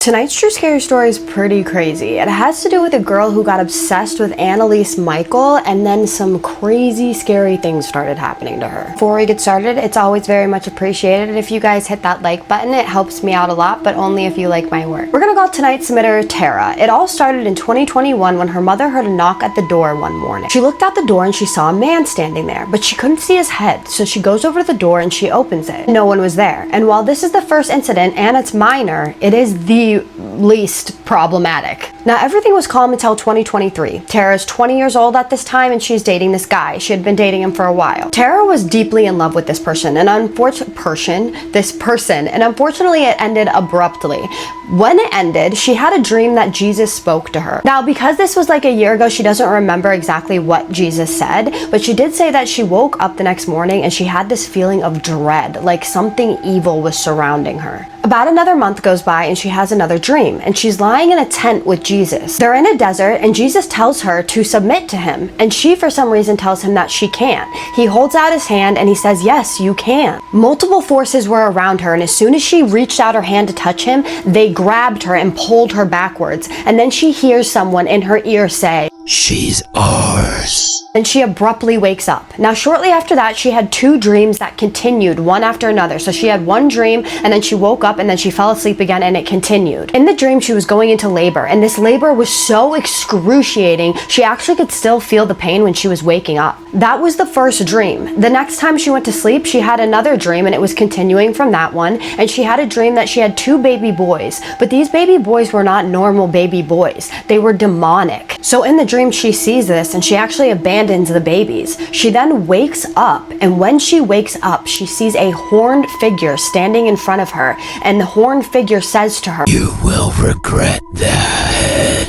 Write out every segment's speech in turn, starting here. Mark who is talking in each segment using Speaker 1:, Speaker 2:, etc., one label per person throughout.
Speaker 1: Tonight's true scary story is pretty crazy. It has to do with a girl who got obsessed with Annalise Michel, and then some crazy scary things started happening to her. Before we get started, it's always very much appreciated if you guys hit that like button. It helps me out a lot, but only if you like my work. We're gonna call tonight's submitter Tara. It all started in 2021 when her mother heard a knock at the door one morning. She looked out the door and she saw a man standing there, but she couldn't see his head, so she goes over to the door and she opens it. No one was there. And while this is the first incident and it's minor, it is the least problematic. Now, everything was calm until 2023. Tara's 20 years old at this time and she's dating this guy. She had been dating him for a while. Tara was deeply in love with this person, and unfortunately it ended abruptly. When it ended, she had a dream that Jesus spoke to her. Now, because this was like a year ago, she doesn't remember exactly what Jesus said, but she did say that she woke up the next morning and she had this feeling of dread, like something evil was surrounding her. About another month goes by and she has another dream, and she's lying in a tent with Jesus. They're in a desert and Jesus tells her to submit to him, and she for some reason tells him that she can't. He holds out his hand and he says, yes, you can. Multiple forces were around her, and as soon as she reached out her hand to touch him, they grabbed her and pulled her backwards, and then she hears someone in her ear say,
Speaker 2: "She's ours."
Speaker 1: And she abruptly wakes up. Now, shortly after that, she had two dreams that continued one after another. So she had one dream and then she woke up and then she fell asleep again and it continued. In the dream, she was going into labor, and this labor was so excruciating, she actually could still feel the pain when she was waking up. That was the first dream. The next time she went to sleep, she had another dream, and it was continuing from that one. And she had a dream that she had two baby boys, but these baby boys were not normal baby boys. They were demonic. So in the dream, she sees this and she actually abandons the babies. She then wakes up, and when she wakes up, she sees a horned figure standing in front of her, and the horned figure says to her,
Speaker 2: "You will regret that."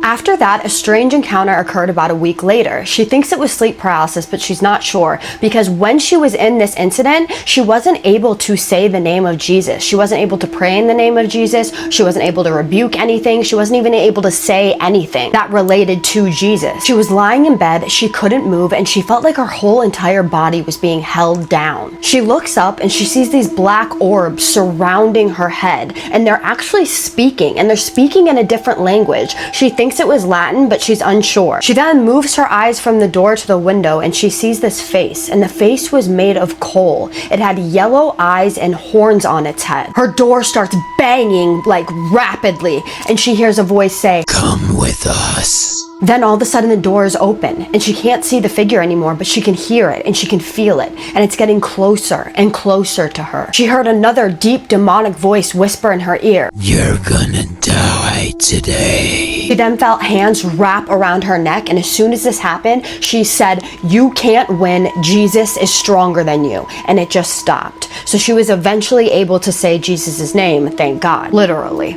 Speaker 1: After that, a strange encounter occurred about a week later. She thinks it was sleep paralysis, but she's not sure, because when she was in this incident, she wasn't able to say the name of Jesus. She wasn't able to pray in the name of Jesus. She wasn't able to rebuke anything. She wasn't even able to say anything that related to Jesus. She was lying in bed, she couldn't move, and she felt like her whole entire body was being held down. She looks up and she sees these black orbs surrounding her head, and they're actually speaking, and they're speaking in a different language. She thinks it was Latin, but she's unsure. She then moves her eyes from the door to the window and she sees this face, and the face was made of coal. It had yellow eyes and horns on its head. Her door starts banging like rapidly, and she hears a voice say,
Speaker 2: "Come with us."
Speaker 1: Then all of a sudden the door is open and she can't see the figure anymore, but she can hear it and she can feel it, and it's getting closer and closer to her. She heard another deep demonic voice whisper in her ear,
Speaker 2: "You're gonna die today."
Speaker 1: She then felt hands wrap around her neck, and as soon as this happened, she said, "You can't win, Jesus is stronger than you," and it just stopped. So she was eventually able to say Jesus' name, thank God. Literally.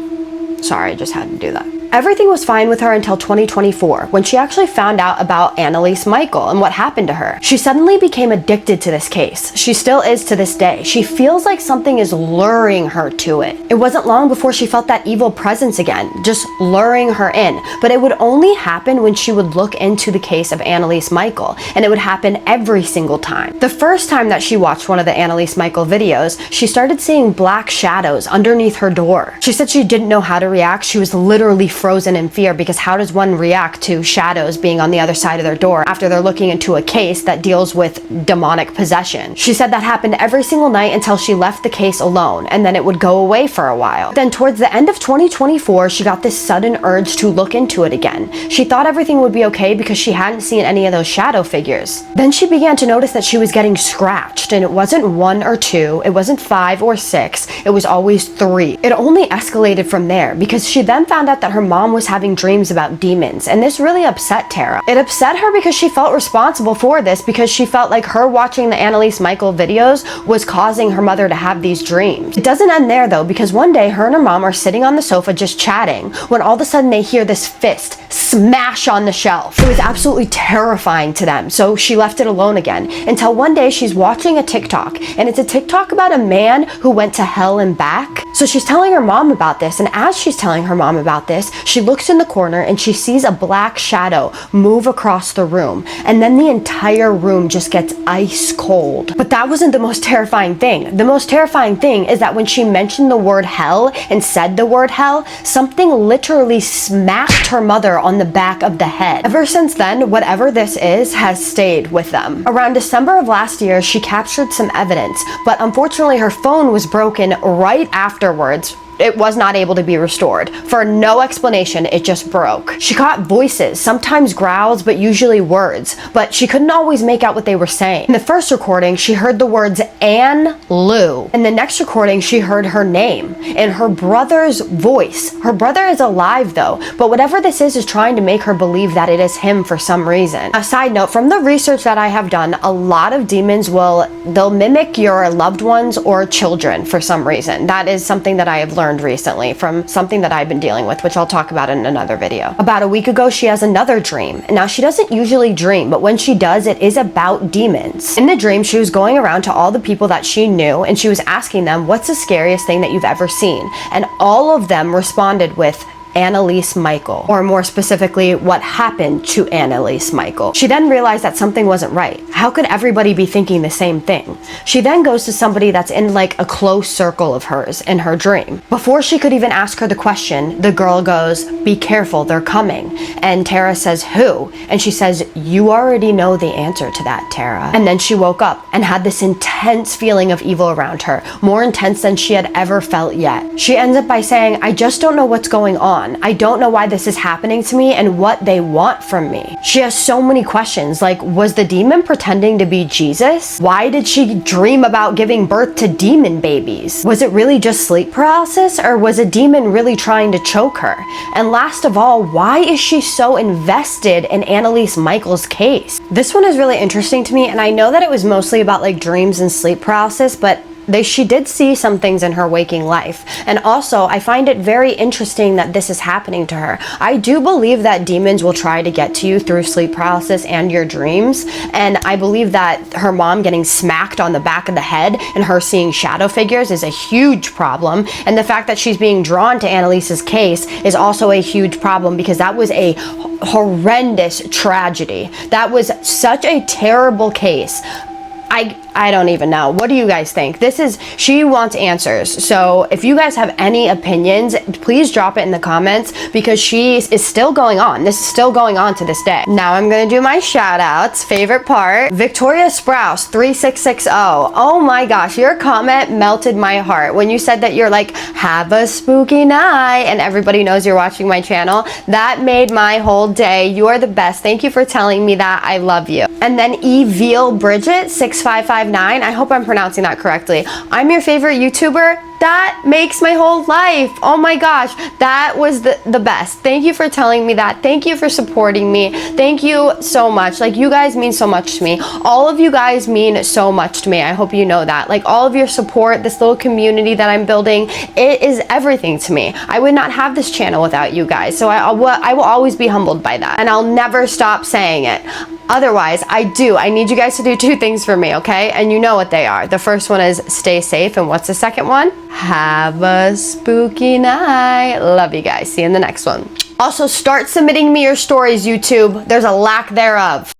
Speaker 1: Sorry, I just had to do that. Everything was fine with her until 2024, when she actually found out about Annalise Michel and what happened to her. She suddenly became addicted to this case. She still is to this day. She feels like something is luring her to it. It wasn't long before she felt that evil presence again, just luring her in. But it would only happen when she would look into the case of Annalise Michel, and it would happen every single time. The first time that she watched one of the Annalise Michel videos, she started seeing black shadows underneath her door. She said she didn't know how to react. She was literally frozen in fear, because how does one react to shadows being on the other side of their door after they're looking into a case that deals with demonic possession? She said that happened every single night until she left the case alone, and then it would go away for a while. Then towards the end of 2024, she got this sudden urge to look into it again. She thought everything would be okay because she hadn't seen any of those shadow figures. Then she began to notice that she was getting scratched, and it wasn't 1 or 2, it wasn't 5 or 6, it was always 3. It only escalated from there, because she then found out that her mom was having dreams about demons, and this really upset Tara. It upset her because she felt responsible for this, because she felt like her watching the Annalise Michel videos was causing her mother to have these dreams. It doesn't end there though, because one day her and her mom are sitting on the sofa just chatting when all of a sudden they hear this fist smash on the shelf. It was absolutely terrifying to them, so she left it alone again, until one day she's watching a TikTok, and it's a TikTok about a man who went to hell and back. So she's telling her mom about this, and as she's telling her mom about this, She looks in the corner and she sees a black shadow move across the room, and then the entire room just gets ice cold. But that wasn't the most terrifying thing. The most terrifying thing is that when she mentioned the word hell and said the word hell, something literally smacked her mother on the back of the head. Ever since then, whatever this is has stayed with them. Around December of last year, she captured some evidence, but unfortunately her phone was broken right afterwards. It was not able to be restored. For no explanation, it just broke. She caught voices, sometimes growls, but usually words, but she couldn't always make out what they were saying. In the first recording, she heard the words Ann Lou. In the next recording, she heard her name in her brother's voice. Her brother is alive though, but whatever this is trying to make her believe that it is him for some reason. A side note, from the research that I have done, a lot of demons they'll mimic your loved ones or children for some reason. That is something that I have learned recently from something that I've been dealing with, which I'll talk about in another video. About a week ago, she has another dream. Now, she doesn't usually dream, but when she does, it is about demons. In the dream, she was going around to all the people that she knew, and she was asking them, what's the scariest thing that you've ever seen? And all of them responded with Annalise Michel, or more specifically, what happened to Annalise Michel. She then realized that something wasn't right. How could everybody be thinking the same thing? She then goes to somebody that's in like a close circle of hers in her dream. Before she could even ask her the question, the girl goes, be careful, they're coming. And Tara says, who? And she says, you already know the answer to that, Tara. And then she woke up and had this intense feeling of evil around her, more intense than she had ever felt yet. She ends up by saying, I just don't know what's going on. I don't know why this is happening to me and what they want from me. She has so many questions, like, was the demon pretending to be Jesus? Why did she dream about giving birth to demon babies? Was it really just sleep paralysis, or was a demon really trying to choke her? And last of all, why is she so invested in Annalise Michel's case? This one is really interesting to me, and I know that it was mostly about like dreams and sleep paralysis, but she did see some things in her waking life. And also, I find it very interesting that this is happening to her. I do believe that demons will try to get to you through sleep paralysis and your dreams. And I believe that her mom getting smacked on the back of the head and her seeing shadow figures is a huge problem. And the fact that she's being drawn to Annalise's case is also a huge problem, because that was a horrendous tragedy. That was such a terrible case. I don't even know. What do you guys think? She wants answers. So if you guys have any opinions, please drop it in the comments, because she is still going on. This is still going on to this day. Now I'm gonna do my shout outs. Favorite part, Victoria Sprouse 3660. Oh my gosh, your comment melted my heart. When you said that you're like, have a spooky night, and everybody knows you're watching my channel, that made my whole day. You are the best. Thank you for telling me that. I love you. And then Evil Bridget 6559. I hope I'm pronouncing that correctly. I'm your favorite YouTuber. That makes my whole life. Oh my gosh, that was the best. Thank you for telling me that. Thank you for supporting me. Thank you so much. Like, you guys mean so much to me. All of you guys mean so much to me. I hope you know that. Like, all of your support, this little community that I'm building, it is everything to me. I would not have this channel without you guys. So I will always be humbled by that, and I'll never stop saying it. Otherwise, I need you guys to do two things for me, okay? And you know what they are. The first one is stay safe, and what's the second one? Have a spooky night. Love you guys. See you in the next one. Also, start submitting me your stories, YouTube. There's a lack thereof.